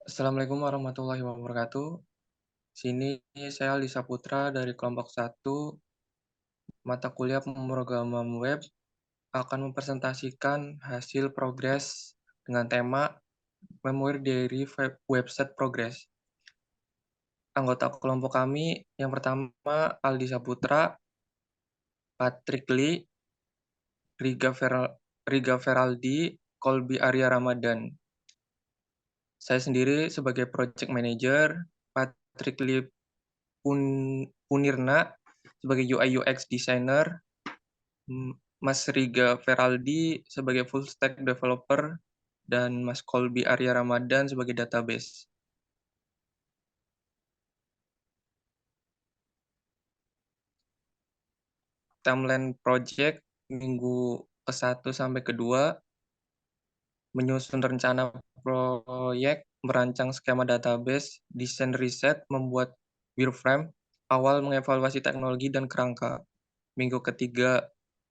Assalamualaikum warahmatullahi wabarakatuh. Sini saya Aldi Saputra dari kelompok 1 mata kuliah pemrograman web akan mempresentasikan hasil progres dengan tema memori dari website progress. Anggota kelompok kami yang pertama Aldi Saputra, Patrick Lee, Riga Feraldi, Kolbi Arya Ramadan. Saya sendiri sebagai project manager, Patrick Lee Punirna sebagai UI UX designer, Mas Riga Feraldi sebagai full stack developer, dan Mas Kolbi Arya Ramadan sebagai database. Timeline project minggu ke-1 sampai ke-2, menyusun rencana proyek, merancang skema database, desain riset, membuat wireframe, awal mengevaluasi teknologi dan kerangka. Minggu ke-3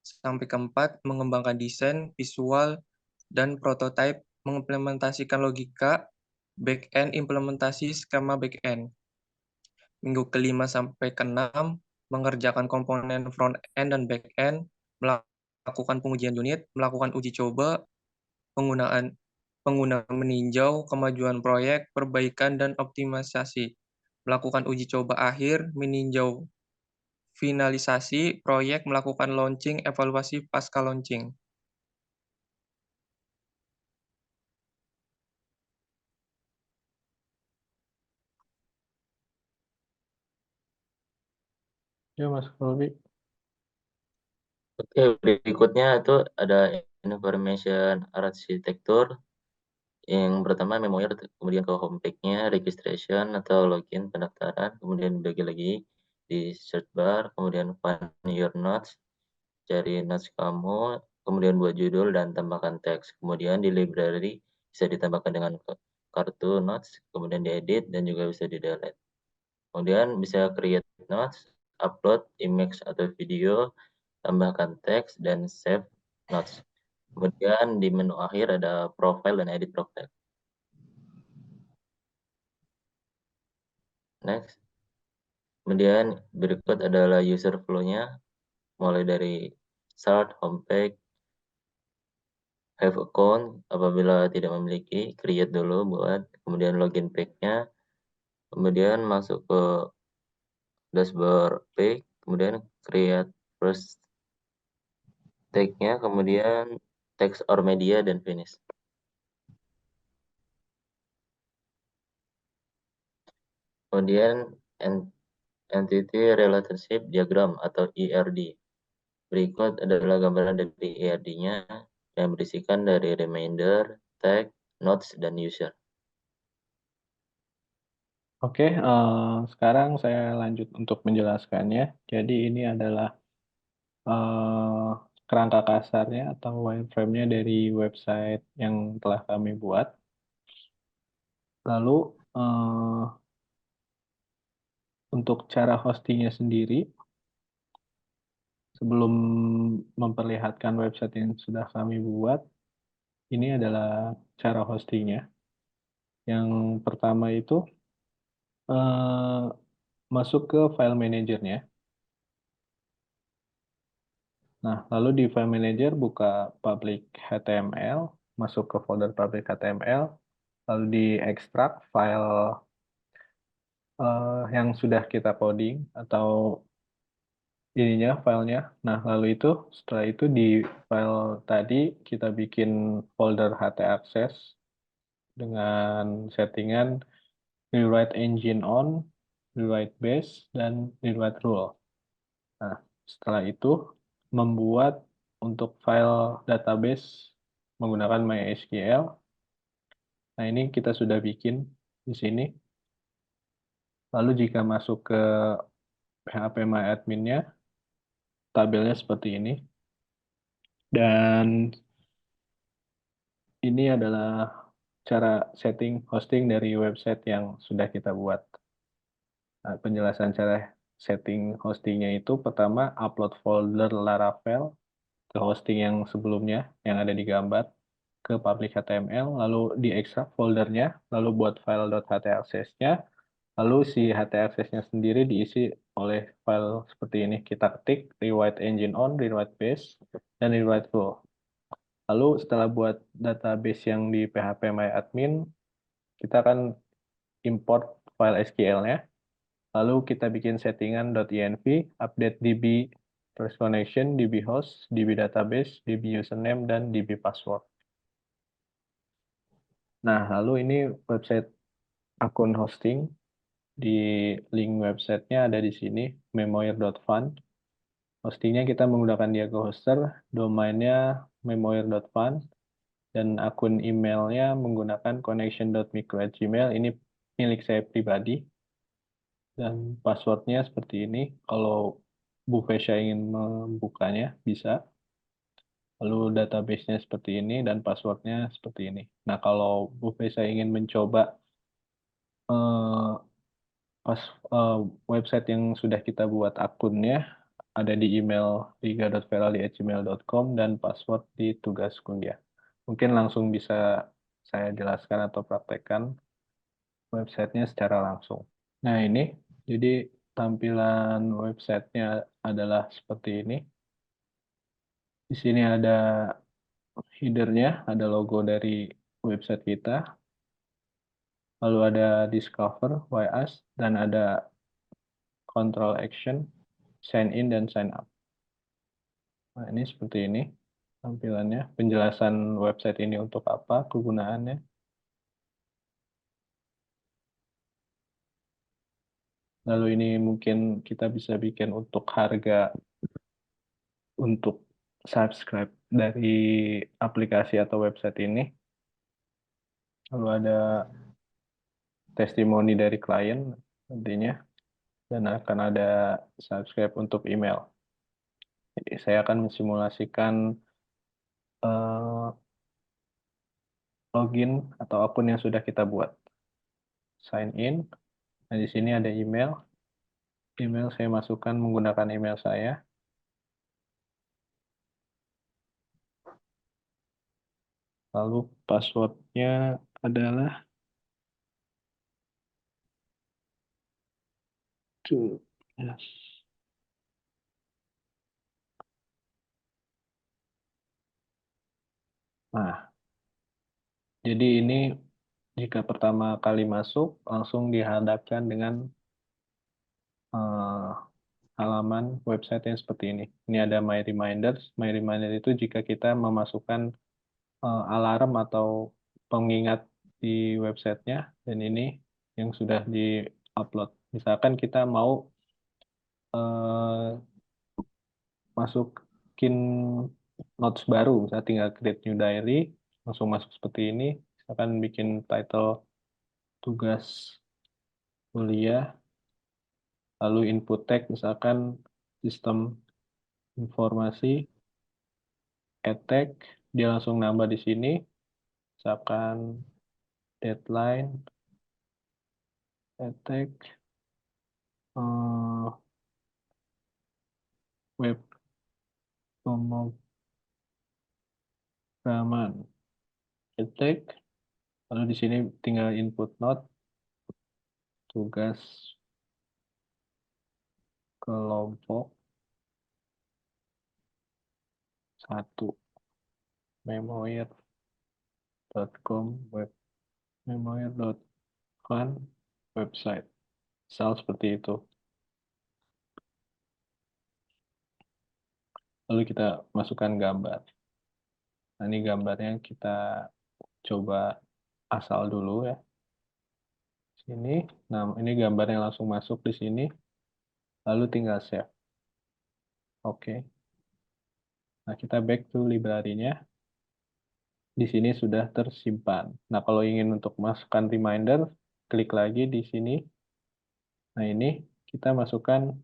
sampai ke-4, mengembangkan desain, visual, dan prototype, mengimplementasikan logika, back-end, implementasi skema back-end. Minggu ke-5 sampai ke-6, mengerjakan komponen front-end dan back-end, melakukan pengujian unit, melakukan uji coba, pengguna meninjau kemajuan proyek, perbaikan, dan optimisasi, melakukan uji coba akhir, meninjau finalisasi proyek, melakukan launching, evaluasi pasca launching. Ya, Mas Kolbi. Oke, berikutnya itu ada information arsitektur. Yang pertama memori, kemudian ke homepage-nya, registration atau login pendaftaran, kemudian bagi lagi di search bar, kemudian find your notes, cari notes kamu, kemudian buat judul dan tambahkan teks. Kemudian di library bisa ditambahkan dengan kartu notes, kemudian diedit dan juga bisa di delete. Kemudian bisa create notes, upload image atau video, tambahkan teks, dan save notes. Kemudian di menu akhir ada profile dan edit profile. Next. Kemudian berikut adalah user flow-nya, mulai dari start, homepage, have account, apabila tidak memiliki, create dulu buat, kemudian login page-nya, kemudian masuk ke dashboard page, kemudian create first tag-nya, kemudian text or media, dan finish. Kemudian entity relationship diagram atau ERD. Berikut adalah gambaran dari ERD-nya yang berisikan dari reminder, tag, notes, dan user. Oke, sekarang saya lanjut untuk menjelaskannya. Jadi ini adalah eh, kerangka kasarnya atau wireframe-nya dari website yang telah kami buat. Lalu untuk cara hostingnya sendiri, sebelum memperlihatkan website yang sudah kami buat, ini adalah cara hostingnya. Yang pertama itu eh, masuk ke file manajernya. Nah, lalu di file manager buka public HTML, masuk ke folder public HTML, lalu diekstrak file yang sudah kita coding atau ininya filenya. Nah, lalu itu setelah itu di file tadi kita bikin folder htaccess dengan settingan rewrite engine on, rewrite base, dan rewrite rule. Nah, setelah itu membuat untuk file database menggunakan MySQL. Nah, ini kita sudah bikin di sini. Lalu jika masuk ke phpMyAdmin-nya, tabelnya seperti ini. Dan ini adalah cara setting hosting dari website yang sudah kita buat. Nah, penjelasan cara setting hostingnya itu pertama upload folder Laravel ke hosting yang sebelumnya yang ada di gambar. ke public HTML, lalu diekstrak foldernya, lalu buat file.htaccess-nya, lalu si htaccess-nya sendiri diisi oleh file seperti ini. Kita ketik rewrite engine on, rewrite base, dan rewrite full. Lalu setelah buat database yang di phpMyAdmin, kita akan import file SQL-nya. Lalu kita bikin settingan .env, update db first connection, db host, db database, db username, dan db password. Nah, lalu ini website akun hosting. Di link websitenya ada di sini, memoir.fun. Hostingnya kita menggunakan Diago Hoster, domainnya memoir.fun, dan akun emailnya menggunakan connection.micro@gmail. Ini milik saya pribadi. Dan passwordnya seperti ini. Kalau Bu Vesya ingin membukanya, bisa. Lalu database-nya seperti ini, dan passwordnya seperti ini. Nah, kalau Bu Vesya ingin mencoba eh, website yang sudah kita buat akunnya, ada di email riga.ferali@gmail.com dan password di tugas kuliah. Mungkin langsung bisa saya jelaskan atau praktekkan websitenya secara langsung. Nah, ini jadi tampilan websitenya adalah seperti ini. Di sini ada header-nya, ada logo dari website kita, lalu ada discover, why us, dan ada control action, sign in, dan sign up. Nah, ini seperti ini tampilannya, penjelasan website ini untuk apa, kegunaannya. Lalu ini mungkin kita bisa bikin untuk harga untuk subscribe dari aplikasi atau website ini. Lalu ada testimoni dari klien nantinya, dan akan ada subscribe untuk email. Jadi saya akan mensimulasikan login atau akun yang sudah kita buat. Sign in. Nah, di sini ada email. Email saya masukkan menggunakan email saya. Lalu passwordnya adalah yes. Nah, jadi ini jika pertama kali masuk, langsung dihadapkan dengan halaman website yang seperti ini. Ini ada My Reminders. My Reminder itu jika kita memasukkan alarm atau pengingat di websitenya, dan ini yang sudah di-upload. Misalkan kita mau masukin notes baru, misalnya tinggal create new diary, langsung masuk seperti ini. Misalkan bikin title tugas kuliah, lalu input tag, misalkan sistem informasi, add tag, dia langsung nambah di sini, misalkan deadline, add tag, web pemrograman, add tag, lalu di sini tinggal input note, tugas kelompok 1, memoir.com, memoir.fun, website. Misal seperti itu. Lalu kita masukkan gambar. Nah, ini gambarnya kita coba asal dulu ya. Sini. Nah, ini gambarnya langsung masuk di sini. Lalu tinggal save. Oke. Nah, kita back to library-nya. Di sini sudah tersimpan. Nah, kalau ingin untuk masukkan reminder, klik lagi di sini. Nah, ini kita masukkan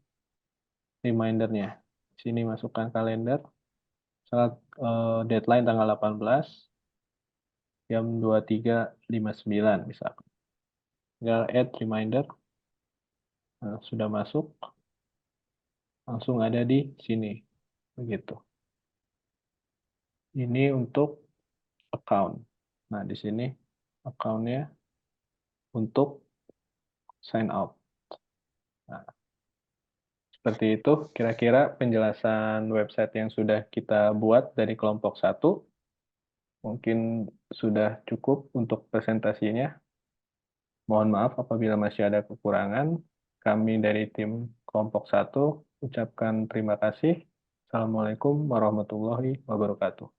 reminder-nya. Di sini masukkan kalender. Saat deadline tanggal 18, jam 23.59 misalkan. Tinggal add reminder. Nah, sudah masuk. Langsung ada di sini. Begitu. Ini untuk account. Nah, di sini account-nya untuk sign out. Nah, seperti itu kira-kira penjelasan website yang sudah kita buat dari kelompok 1. Mungkin sudah cukup untuk presentasinya. Mohon maaf apabila masih ada kekurangan. Kami dari tim kelompok 1 ucapkan terima kasih. Assalamualaikum warahmatullahi wabarakatuh.